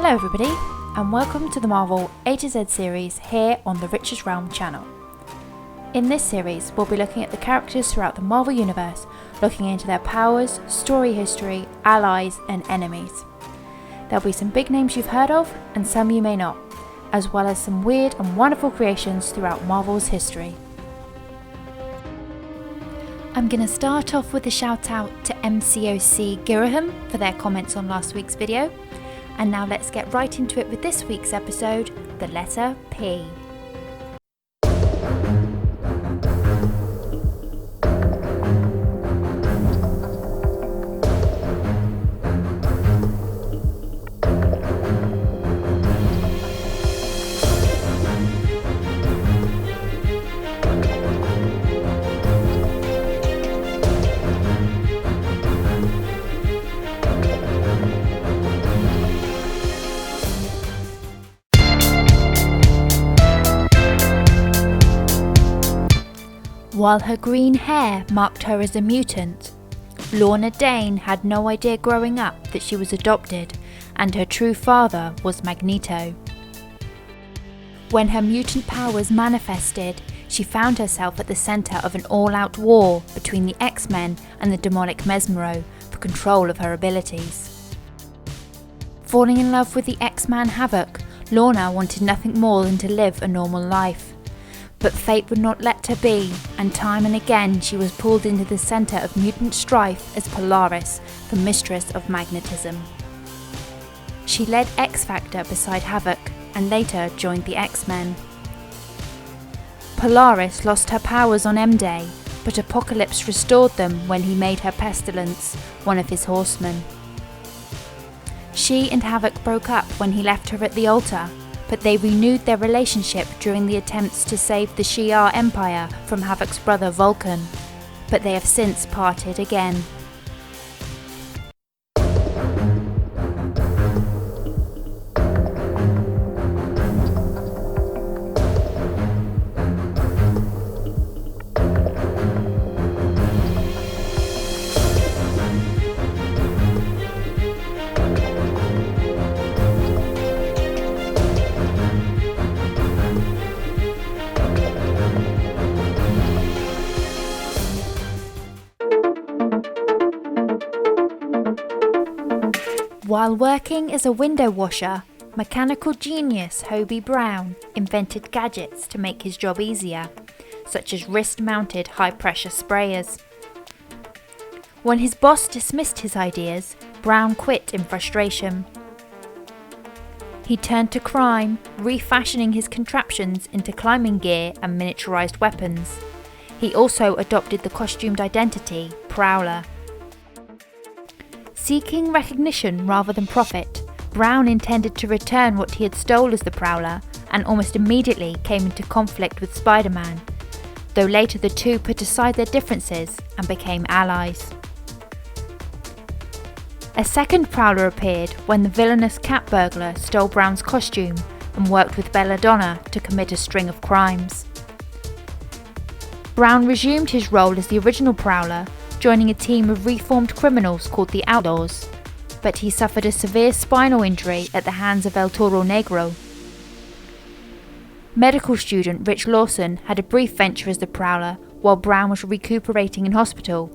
Hello everybody, and welcome to the Marvel A to Z series here on the Rich's Realm channel. In this series, we'll be looking at the characters throughout the Marvel Universe, looking into their powers, story history, allies, and enemies. There'll be some big names you've heard of, and some you may not, as well as some weird and wonderful creations throughout Marvel's history. I'm going to start off with a shout out to MCOC Giraham for their comments on last week's video. And now let's get right into it with this week's episode, the letter P. While her green hair marked her as a mutant, Lorna Dane had no idea growing up that she was adopted and her true father was Magneto. When her mutant powers manifested, she found herself at the centre of an all-out war between the X-Men and the demonic Mesmero for control of her abilities. Falling in love with the X-Man Havoc, Lorna wanted nothing more than to live a normal life. But fate would not let her be, and time and again she was pulled into the centre of mutant strife as Polaris, the mistress of magnetism. She led X-Factor beside Havoc, and later joined the X-Men. Polaris lost her powers on M-Day, but Apocalypse restored them when he made her Pestilence, one of his horsemen. She and Havoc broke up when he left her at the altar, but they renewed their relationship during the attempts to save the Shi'ar Empire from Havoc's brother Vulcan, but they have since parted again. While working as a window washer, mechanical genius Hobie Brown invented gadgets to make his job easier, such as wrist-mounted high-pressure sprayers. When his boss dismissed his ideas, Brown quit in frustration. He turned to crime, refashioning his contraptions into climbing gear and miniaturized weapons. He also adopted the costumed identity, Prowler. Seeking recognition rather than profit, Brown intended to return what he had stole as the Prowler, and almost immediately came into conflict with Spider-Man, though later the two put aside their differences and became allies. A second Prowler appeared when the villainous cat burglar stole Brown's costume and worked with Belladonna to commit a string of crimes. Brown resumed his role as the original Prowler, joining a team of reformed criminals called the Outlaws, but he suffered a severe spinal injury at the hands of El Toro Negro. Medical student Rich Lawson had a brief venture as the Prowler while Brown was recuperating in hospital,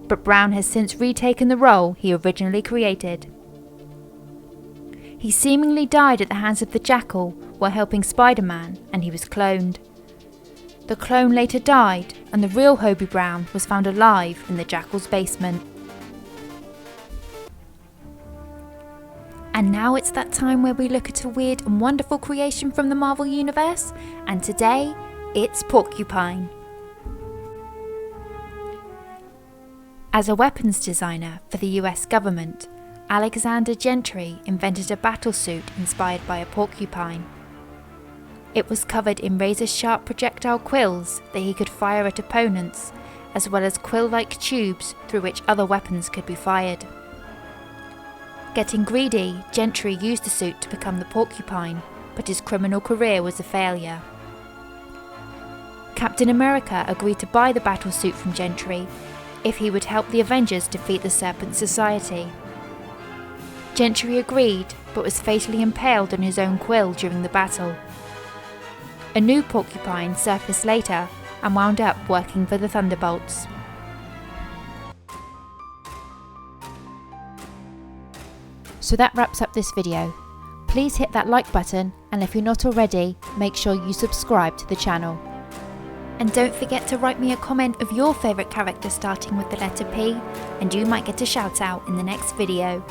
but Brown has since retaken the role he originally created. He seemingly died at the hands of the Jackal while helping Spider-Man, and he was cloned. The clone later died, and the real Hobie Brown was found alive in the Jackal's basement. And now it's that time where we look at a weird and wonderful creation from the Marvel Universe, and today, it's Porcupine. As a weapons designer for the US government, Alexander Gentry invented a battlesuit inspired by a porcupine. It was covered in razor-sharp projectile quills that he could fire at opponents, as well as quill-like tubes through which other weapons could be fired. Getting greedy, Gentry used the suit to become the Porcupine, but his criminal career was a failure. Captain America agreed to buy the battlesuit from Gentry if he would help the Avengers defeat the Serpent Society. Gentry agreed, but was fatally impaled on his own quill during the battle. A new Porcupine surfaced later and wound up working for the Thunderbolts. So that wraps up this video. Please hit that like button, and if you're not already, make sure you subscribe to the channel. And don't forget to write me a comment of your favourite character starting with the letter P, and you might get a shout out in the next video.